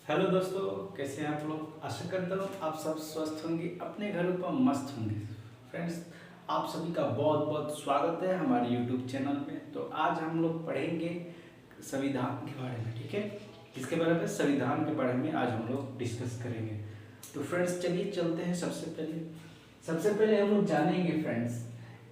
Hello दोस्तों, कैसे हैं आप लोग। आशा करता हूँ आप सब स्वस्थ होंगे, अपने घरों पर मस्त होंगे। फ्रेंड्स, आप सभी का बहुत बहुत स्वागत है हमारे यूट्यूब चैनल में। तो आज हम लोग पढ़ेंगे संविधान के बारे में। ठीक है, किसके बारे में? संविधान के बारे में आज हम लोग डिस्कस करेंगे। तो फ्रेंड्स चलिए चलते हैं। सबसे पहले हम लोग जानेंगे फ्रेंड्स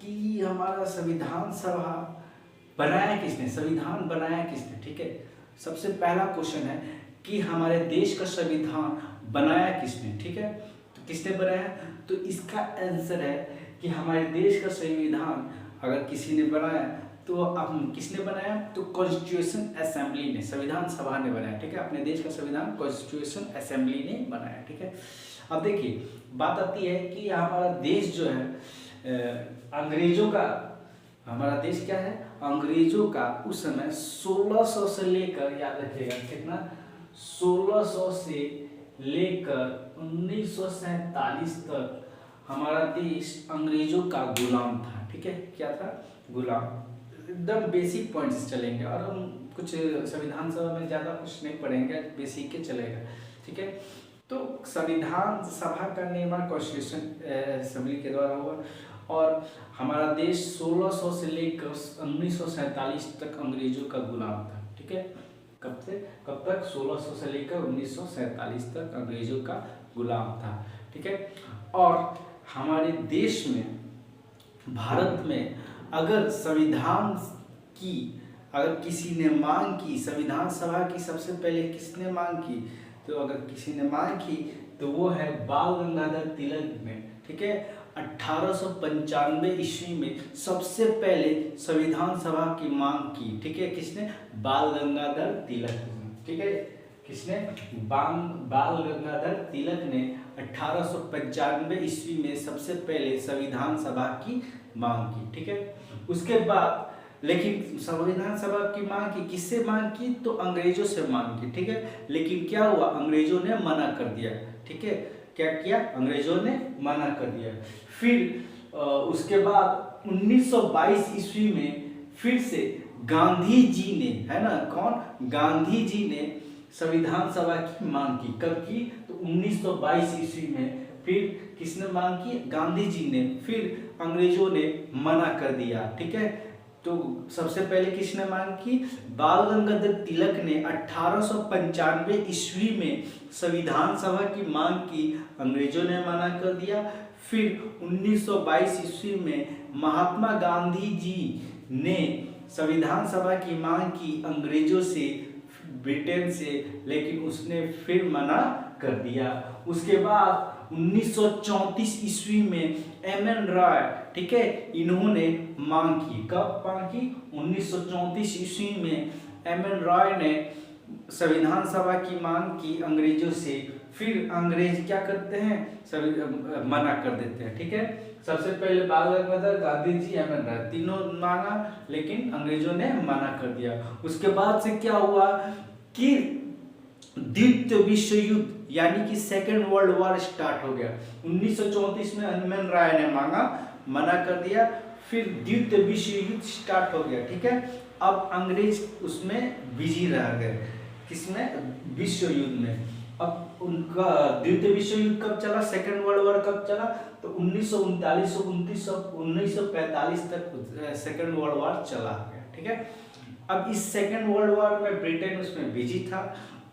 कि हमारा संविधान सभा बनाया किसने, संविधान बनाया किसने। ठीक है, सबसे पहला क्वेश्चन है कि हमारे देश का संविधान बनाया किसने। ठीक है, तो किसने बनाया? तो इसका आंसर है कि हमारे देश का संविधान अगर किसी ने बनाया तो अब किसने बनाया? तो कॉन्स्टिट्यूशन असेंबली ने, संविधान सभा ने बनाया। ठीक है, अपने देश का संविधान कॉन्स्टिट्यूशन असेंबली ने बनाया। ठीक है, अब देखिए बात आती है कि हमारा देश जो है अंग्रेजों का, हमारा देश क्या है? अंग्रेजों का उस समय 1600 से लेकर, याद रखिएगा कितना, 1600 से लेकर 1947 तक हमारा देश अंग्रेजों का गुलाम था। ठीक है, क्या था? गुलाम। एकदम बेसिक पॉइंट्स चलेंगे और हम कुछ संविधान सभा में ज़्यादा कुछ नहीं पढ़ेंगे, बेसिक के चलेगा। ठीक है, तो संविधान सभा का निर्माण कॉन्स्टिट्यूशन असेंबली के द्वारा हुआ और हमारा देश 1600 से लेकर 1947 तक अंग्रेजों का गुलाम था। ठीक है, कब से कब तक? 1600 से लेकर 1947 तक अंग्रेजों का गुलाम था। ठीक है, और हमारे देश में, भारत में अगर संविधान की, अगर किसी ने मांग की, संविधान सभा की सबसे पहले किसने मांग की? तो अगर किसी ने मांग की तो वो है बाल गंगाधर तिलक ने। ठीक है, 1895 ईस्वी में सबसे पहले संविधान सभा की मांग की। ठीक है, किसने? बाल गंगाधर तिलक ने। ठीक है, किसने? बाल गंगाधर तिलक ने 1895 ईस्वी में सबसे पहले संविधान सभा की मांग की। ठीक है, उसके बाद लेकिन संविधान सभा की मांग की, किससे मांग की? तो अंग्रेजों से मांग की। ठीक है, लेकिन क्या हुआ? अंग्रेजों ने मना कर दिया। ठीक है, क्या किया? अंग्रेजों ने मना कर दिया। फिर उसके बाद 1922 ईस्वी में फिर से गांधी जी ने, है ना, कौन? गांधी जी ने संविधान सभा की मांग की। कब की? तो 1922 ईस्वी में फिर किसने मांग की? गांधी जी ने। फिर अंग्रेजों ने मना कर दिया। ठीक है, तो सबसे पहले किसने मांग की? बाल गंगाधर तिलक ने 1895 ईस्वी में संविधान सभा की मांग की, अंग्रेजों ने मना कर दिया। फिर 1922 ईस्वी में महात्मा गांधी जी ने संविधान सभा की मांग की अंग्रेजों से, ब्रिटेन से, लेकिन उसने फिर मना कर दिया। उसके बाद 1934 ईस्वी में एम.एन. रॉय, ठीक है, इन्होंने मांग की। कब मांग की? 1934 ईस्वी में एम.एन. रॉय ने संविधान सभा की मांग की अंग्रेजों से। फिर अंग्रेज क्या करते हैं? मना कर देते हैं। ठीक है, सबसे पहले बाल गंगाधर, गांधी जी, एम.एन. रॉय, तीनों मांगा लेकिन अंग्रेजों ने मना कर दिया। उसके बाद से क्या हुआ कि द्वितीय विश्व युद्ध यानी कि सेकेंड वर्ल्ड वॉर स्टार्ट हो गया। 1934 में एम.एन. रॉय ने मांगा, मना कर दिया। फिर द्वितीय विश्व युद्ध स्टार्ट हो गया। ठीक है, अब अंग्रेज उसमें बिजी रह गए। किसमें? विश्व युद्ध में। अब उनका द्वितीय विश्व युद्ध कब चला? सेकेंड वर्ल्ड वॉर कब चला? तो 1939 से 1945 तक सेकेंड वर्ल्ड वॉर चला गया। ठीक है, अब इस सेकेंड वर्ल्ड वॉर में ब्रिटेन उसमें बिजी था।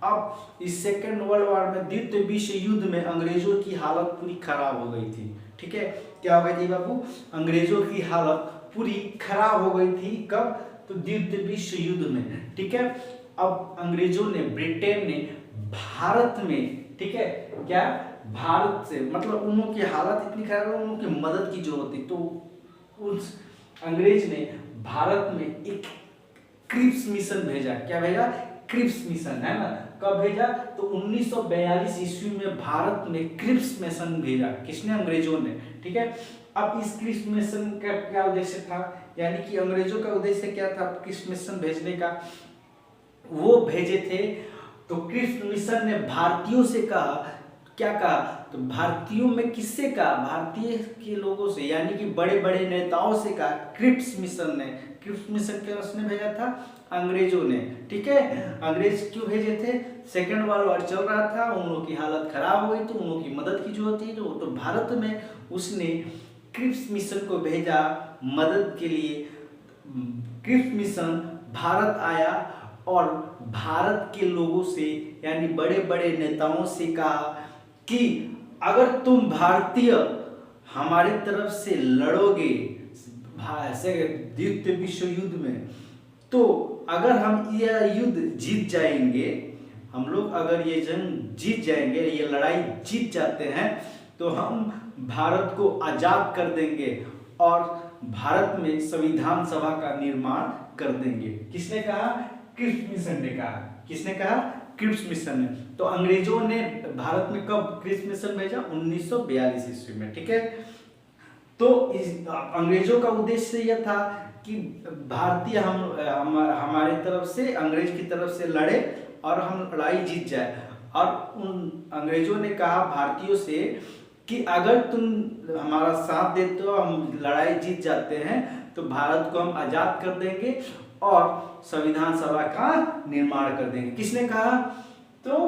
अब इस सेकेंड वर्ल्ड वॉर में, द्वितीय विश्व युद्ध में अंग्रेजों की हालत पूरी खराब हो गई थी। ठीक है, क्या हो गई थी बाबू? अंग्रेजों की हालत पूरी खराब हो गई थी। कब? तो द्वितीय विश्व युद्ध में। ठीक है, अब अंग्रेजों ने, ब्रिटेन ने भारत में, ठीक है, क्या भारत से, मतलब उन्हों की हालत इतनी खराब है, उन्हों की मदद की जरूरत थी। तो उस अंग्रेज ने भारत में एक क्रिप्स मिशन भेजा। क्या भेजा? क्रिप्स मिशन, है ना। कब भेजा? तो 1942 ईस्वी में भारत में क्रिप्स मिशन भेजा। किसने? अंग्रेजों ने। ठीक है, अब इस क्रिप्स मिशन का क्या उद्देश्य था? यानी कि अंग्रेजों का उद्देश्य क्या था क्रिप्स मिशन भेजने का? वो भेजे थे, तो क्रिप्स मिशन ने भारतीयों से कहा, क्या कहा? तो भारतीयों में किससे कहा? भारतीय के लोगों से, यानी कि बड़े बड़े नेताओं से कहा। क्रिप्स मिशन ने, क्रिप्स मिशन किसने भेजा था? अंग्रेजों ने। ठीक है, अंग्रेज क्यों भेजे थे? सेकेंड वर्ल्ड वॉर चल रहा था, उन लोगों की हालत खराब हो गई तो उन लोगों की मदद की जरूरत थी, तो भारत में उसने क्रिप्स मिशन को भेजा मदद के लिए। क्रिप्स मिशन भारत आया और भारत के लोगों से यानी बड़े बड़े नेताओं से कहा कि अगर तुम भारतीय हमारी तरफ से लड़ोगे द्वितीय विश्व युद्ध में, तो अगर हम यह युद्ध जीत जाएंगे, हम लोग अगर ये जंग जीत जाएंगे, ये लड़ाई जीत जाते हैं, तो हम भारत को आजाद कर देंगे और भारत में संविधान सभा का निर्माण कर देंगे। किसने कहा? क्रिप्स मिशन ने कहा। किसने कहा? क्रिप्स मिशन ने। तो अंग्रेजों ने भारत में कब क्रिप्स मिशन भेजा? 1942 ईस्वी में। ठीक है, तो इस अंग्रेजों का उद्देश्य यह था कि भारतीय हमारे तरफ से अंग्रेज की तरफ से लड़े और हम लड़ाई जीत जाए। और उन अंग्रेजों ने कहा भारतीयों से कि अगर तुम हमारा साथ देते हो, हम लड़ाई जीत जाते हैं, तो भारत को हम आजाद कर देंगे और संविधान सभा का निर्माण कर देंगे। किसने कहा? तो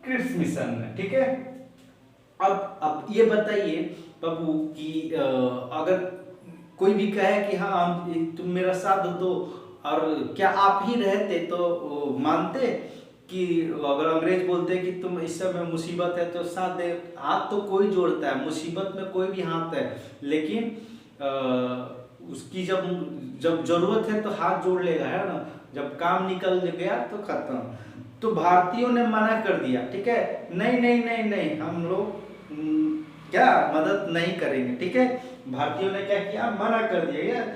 क्रिप्स मिशन ने। ठीक है, अब ये बताइए बाबू कि अगर कोई भी कहे कि हाँ तुम मेरा साथ दो, और क्या आप ही रहते तो मानते कि अगर अंग्रेज बोलते कि तुम इस समय मुसीबत है तो साथ दे? हाथ तो कोई जोड़ता है, मुसीबत में कोई भी हाथ है, लेकिन उसकी जब जरूरत है तो हाथ जोड़ लेगा, है ना? जब काम निकल गया तो खत्म। तो भारतीयों ने मना कर दिया। ठीक है, नहीं नहीं नहीं नहीं, हम लोग क्या मदद नहीं करेंगे। ठीक है, भारतीयों ने क्या किया? मना कर दिया। यार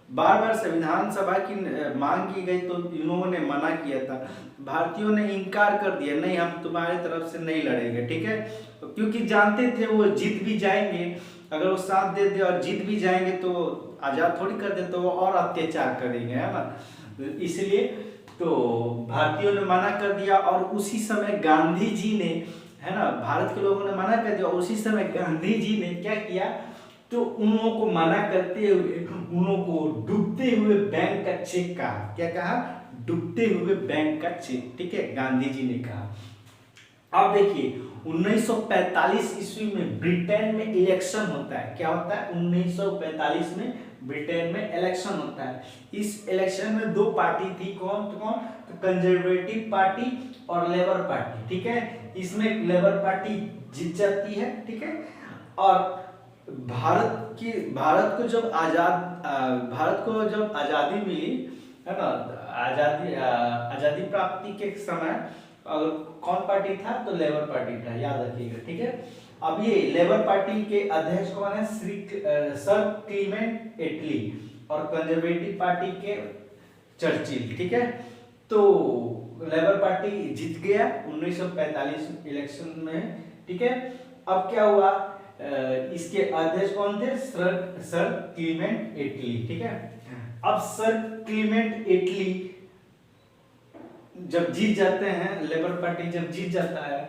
बार बार संविधान सभा की मांग की गई तो इन लोगों ने मना किया था, भारतीयों ने इनकार कर दिया, नहीं हम तुम्हारे तरफ से नहीं लड़ेंगे। ठीक है, क्योंकि जानते थे वो जीत भी जाएंगे, अगर वो साथ दे दे और जीत भी जाएंगे तो आजाद थोड़ी कर दे, तो वो और अत्याचार करेंगे, है ना? इसलिए तो भारतीयों ने मना कर दिया। और उसी समय गांधी जी ने, है ना, भारत के लोगों ने मना कर दिया, और उसी समय गांधी जी ने क्या किया? तो उन लोगों को मना करते हुए उन लोगों को डूबते हुए बैंक का चेक कहा। क्या कहा? डूबते हुए बैंक का चेक। ठीक है, गांधी जी ने कहा। अब देखिए 1945 ईस्वी में ब्रिटेन में इलेक्शन होता है। क्या होता है? 1945 में ब्रिटेन में इलेक्शन होता है। इस इलेक्शन में दो पार्टी थी, कौन कौन? तो कंजर्वेटिव पार्टी और लेबर पार्टी। ठीक है, इसमें लेबर पार्टी जीत जाती है। ठीक है, और भारत को जब आजादी मिली, है ना, आजादी प्राप्ति के समय कौन पार्टी था? तो लेबर पार्टी था, याद रखिएगा। ठीक है, अब ये लेबर पार्टी के अध्यक्ष कौन है? सर क्लीमेंट एटली, और कंजर्वेटिव पार्टी के चर्चिल। ठीक है, तो लेबर पार्टी जीत गया 1945 इलेक्शन में। ठीक है, अब क्या हुआ? इसके अध्यक्ष कौन थे? सर क्लीमेंट एटली। ठीक है, अब सर क्लीमेंट एटली जब जीत जाते हैं, लेबर पार्टी जब जीत जाता है,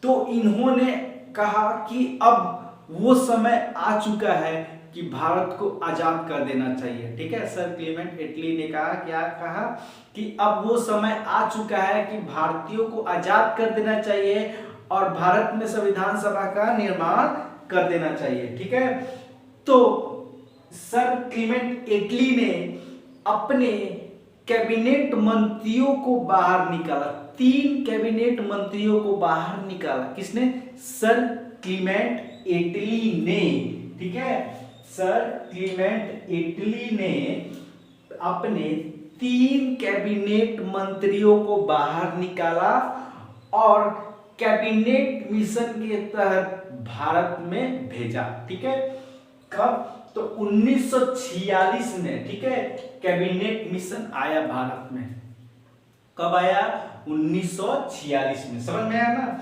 तो इन्होंने कहा कि अब वो समय आ चुका है कि भारत को आजाद कर देना चाहिए। ठीक है, सर क्लीमेंट एटली ने कहा, क्या कहा? कि अब वो समय आ चुका है कि भारतीयों को आजाद कर देना चाहिए और भारत में संविधान सभा का निर्माण कर देना चाहिए। ठीक है, तो सर क्लीमेंट एटली ने अपने कैबिनेट मंत्रियों को बाहर निकाला, 3 कैबिनेट मंत्रियों को बाहर निकाला। किसने? सर क्लीमेंट एटली ने। ठीक है, सर क्लीमेंट एटली ने अपने 3 कैबिनेट मंत्रियों को बाहर निकाला और कैबिनेट मिशन के तहत भारत में भेजा। ठीक है, कब? तो 1946 में। ठीक है, कैबिनेट मिशन आया भारत में। कब आया? 1946 में। समझ में आया ना?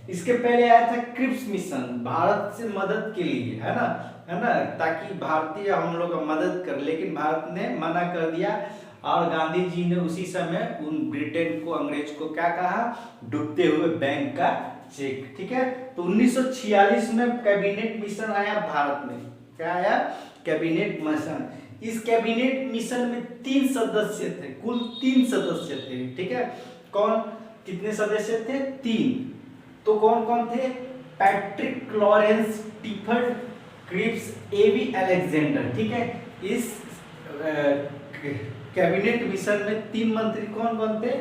इसके पहले आया था क्रिप्स मिशन, भारत से मदद के लिए, है ना, ताकि भारतीय हम लोग का मदद कर, लेकिन भारत ने मना कर दिया। और गांधी जी ने उसी समय उन ब्रिटेन को, अंग्रेज को क्या कहा? डूबते हुए बैंक का चेक। ठीक है, तो 1946 में कैबिनेट मिशन आया भारत में। क्या आया? Cabinet mission. इस कैबिनेट मिशन में 3 सदस्य थे, कुल 3 सदस्य थे, ठीक है। कौन, कितने सदस्य थे? 3। तो कौन कौन थे? पैट्रिक लॉरेंस, स्टीफन क्रिप्स, एवी अलेक्जेंडर, ठीक है। इस कैबिनेट मिशन में 3 मंत्री कौन कौन थे?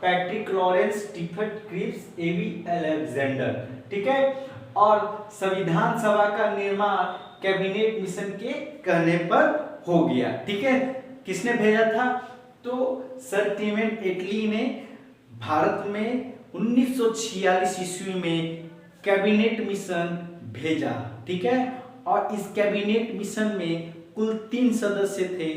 पैट्रिक लॉरेंस, स्टीफन क्रिप्स, एवी अलेक्जेंडर, ठीक है। और संविधान सभा का निर्माण कैबिनेट मिशन के कहने पर हो गया, ठीक है। किसने भेजा था? तो सर क्लेमेंट एटली ने भारत में 1946 ईस्वी में कैबिनेट मिशन भेजा, ठीक है। और इस कैबिनेट मिशन में कुल 3 सदस्य थे।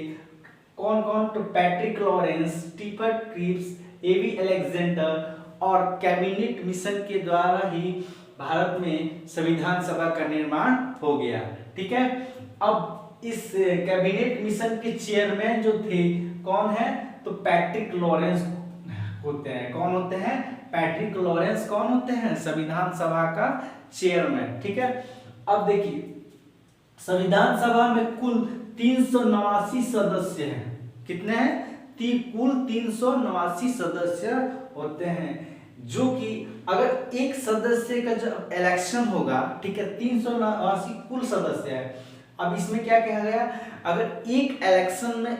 कौन कौन? तो पैट्रिक लॉरेंस, स्टीफन क्रिप्स, एवी अलेक्जेंडर। और कैबिनेट मिशन के द्वारा ही भारत में संविधान सभा का निर्माण हो गया, ठीक है। अब इस कैबिनेट मिशन के चेयरमैन जो थे कौन है? तो पैट्रिक लॉरेंस होते हैं। कौन होते हैं? पैट्रिक लॉरेंस कौन होते हैं? संविधान सभा का चेयरमैन, ठीक है। अब देखिए संविधान सभा में कुल 389 सदस्य हैं। कितने हैं? कुल 389 सदस्य होते हैं, जो कि अगर एक सदस्य का जब इलेक्शन होगा, ठीक है, 389 कुल सदस्य है। अब इसमें क्या कहा गया? अगर एक इलेक्शन में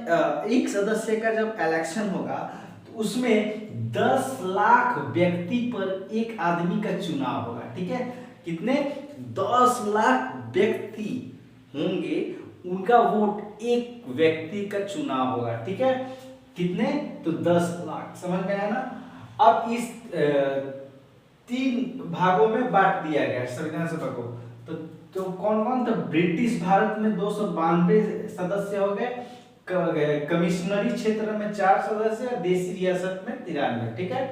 एक सदस्य का जब इलेक्शन होगा तो उसमें 10 लाख व्यक्ति पर एक आदमी का चुनाव होगा, ठीक है। कितने? 10 लाख व्यक्ति होंगे, उनका वोट एक व्यक्ति का चुनाव होगा, ठीक है। कितने? तो 10 लाख, समझ में आया ना। अब इस 3 भागों में बांट दिया गया संविधान सभा को। तो कौन कौन? तो ब्रिटिश भारत में 292 सदस्य हो गए, कमिश्नरी क्षेत्र में 4 सदस्य, देशी रियासत में 93, ठीक है।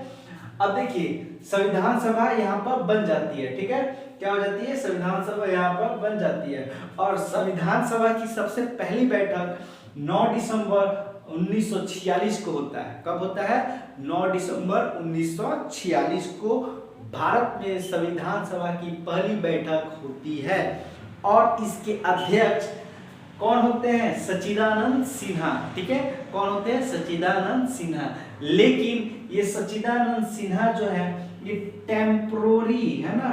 अब देखिए संविधान सभा यहाँ पर बन जाती है, ठीक है। क्या हो जाती है? संविधान सभा यहाँ पर बन जाती है। और संविधान सभा की सबसे पहली बैठक 9 दिसंबर 1946 को होता है। कब होता है? 9 दिसंबर 1946 को भारत में संविधान सभा की पहली बैठक होती है। और इसके अध्यक्ष कौन होते हैं? सच्चिदानंद सिन्हा, ठीक है। कौन होते हैं? सच्चिदानंद सिन्हा। लेकिन ये सच्चिदानंद सिन्हा जो है ये टेम्पोररी है ना,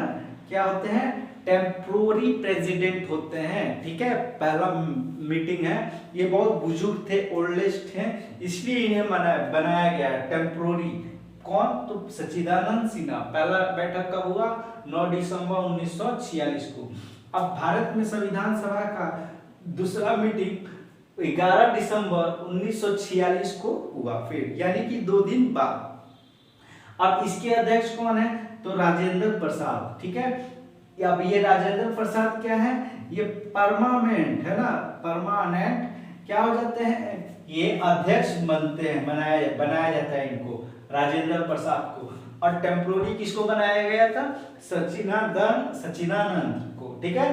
क्या होते हैं? टेम्पोररी प्रेसिडेंट होते हैं, ठीक है। पहला मीटिंग है, ये बहुत बुजुर्ग थे, ओल्डेस्ट हैं, इसलिए इन्हें बनाया गया टेम्पोररी। कौन? तो सच्चिदानंद सिन्हा। पहला बैठक कब हुआ? 9 दिसंबर 1946 को। अब भारत में संविधान सभा का दूसरा मीटिंग 11 दिसंबर 1946 को हुआ, फिर यानी कि 2 दिन बाद। अब इसके अध्यक्ष कौन है? तो राजेंद्र प्रसाद, ठीक है। अब ये राजेंद्र प्रसाद क्या है? ये परमानेंट है ना, परमानेंट क्या हो जाते हैं? ये अध्यक्ष बनते हैं, बनाया जाता है इनको, राजेंद्र प्रसाद को। और टेम्पोररी किसको बनाया गया था? सच्चिदानंद को, ठीक है।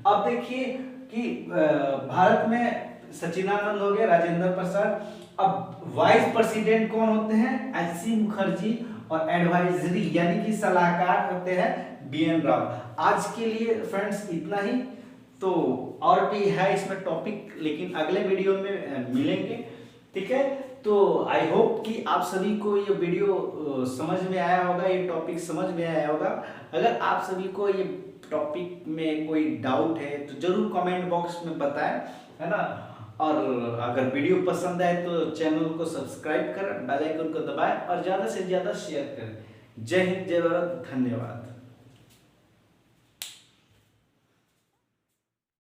अब देखिए कि भारत में सच्चिदानंद हो गए, राजेंद्र प्रसाद। अब वाइस प्रेसिडेंट कौन होते हैं? एच.सी. मुखर्जी। और एडवाइजरी यानी कि सलाहकार होते हैं बी.एन. राव। आज के लिए फ्रेंड्स इतना ही। तो और भी है इसमें टॉपिक, लेकिन अगले वीडियो में मिलेंगे, ठीक है। तो आई होप कि आप सभी को ये वीडियो समझ में आया होगा, ये टॉपिक समझ में आया होगा। अगर आप सभी को ये टॉपिक में कोई डाउट है तो जरूर कमेंट बॉक्स में बताएं, है ना। और अगर वीडियो पसंद आए तो चैनल को सब्सक्राइब करें, बेल आइकन को दबाएं और ज़्यादा से ज़्यादा शेयर करें। जय हिंद, जय भारत, धन्यवाद।